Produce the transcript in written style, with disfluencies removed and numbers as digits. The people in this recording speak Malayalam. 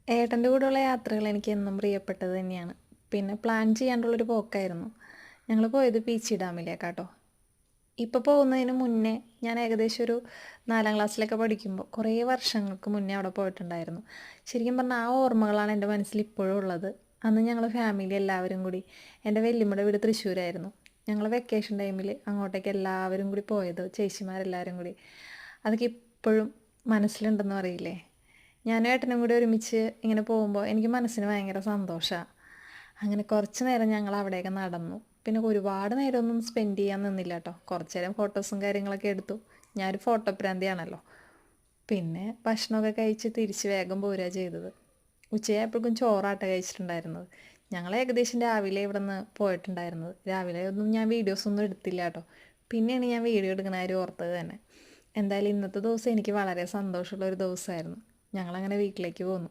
ഏട്ടൻ്റെ കൂടെയുള്ള യാത്രകൾ എനിക്ക് എന്നും പ്രിയപ്പെട്ടത് തന്നെയാണ്. പിന്നെ പ്ലാൻ ചെയ്യാണ്ടുള്ളൊരു പോക്കായിരുന്നു. ഞങ്ങൾ പോയത് പീച്ചി ഡാമിലേക്കാട്ടോ. ഇപ്പോൾ പോകുന്നതിന് മുന്നേ ഞാൻ ഏകദേശം ഒരു 4ാം ക്ലാസ്സിലൊക്കെ പഠിക്കുമ്പോൾ കുറേ വർഷങ്ങൾക്ക് മുന്നേ അവിടെ പോയിട്ടുണ്ടായിരുന്നു. ശരിക്കും പറഞ്ഞാൽ ആ ഓർമ്മകളാണ് എൻ്റെ മനസ്സിൽ ഇപ്പോഴും ഉള്ളത്. അന്ന് ഞങ്ങൾ ഫാമിലി എല്ലാവരും കൂടി, എൻ്റെ വല്യമ്മയുടെ വീട് തൃശ്ശൂരായിരുന്നു. ഞങ്ങൾ വെക്കേഷൻ ടൈമിൽ അങ്ങോട്ടേക്ക് എല്ലാവരും കൂടി പോയത്, ചേച്ചിമാരെല്ലാവരും കൂടി. അതൊക്കെ ഇപ്പോഴും മനസ്സിലുണ്ടെന്ന് പറയില്ലേ. ഞാനും ഏട്ടനും കൂടി ഒരുമിച്ച് ഇങ്ങനെ പോകുമ്പോൾ എനിക്ക് മനസ്സിന് ഭയങ്കര സന്തോഷമാണ്. അങ്ങനെ കുറച്ച് നേരം ഞങ്ങൾ അവിടെയൊക്കെ നടന്നു. പിന്നെ ഒരുപാട് നേരമൊന്നും സ്പെൻഡ് ചെയ്യാൻ നിന്നില്ല കേട്ടോ. കുറച്ച് നേരം ഫോട്ടോസും കാര്യങ്ങളൊക്കെ എടുത്തു. ഞാനൊരു ഫോട്ടോപ്രാന്തിയാണല്ലോ. പിന്നെ ഭക്ഷണമൊക്കെ കഴിച്ച് തിരിച്ച് വേഗം പോരുക ചെയ്തത്. ഉച്ചയായപ്പോഴേക്കും ചോറാട്ട കഴിച്ചിട്ടുണ്ടായിരുന്നത്. ഞങ്ങൾ ഏകദേശം രാവിലെ ഇവിടെ നിന്ന് പോയിട്ടുണ്ടായിരുന്നത്. രാവിലെ ഒന്നും ഞാൻ വീഡിയോസൊന്നും എടുത്തില്ല കേട്ടോ. പിന്നെയാണ് ഞാൻ വീഡിയോ എടുക്കുന്ന കാര്യം ഓർത്തത് തന്നെ. എന്തായാലും ഇന്നത്തെ ദിവസം എനിക്ക് വളരെ സന്തോഷമുള്ള ഒരു ദിവസമായിരുന്നു. ഞങ്ങളങ്ങനെ വീട്ടിലേക്ക് പോന്നു.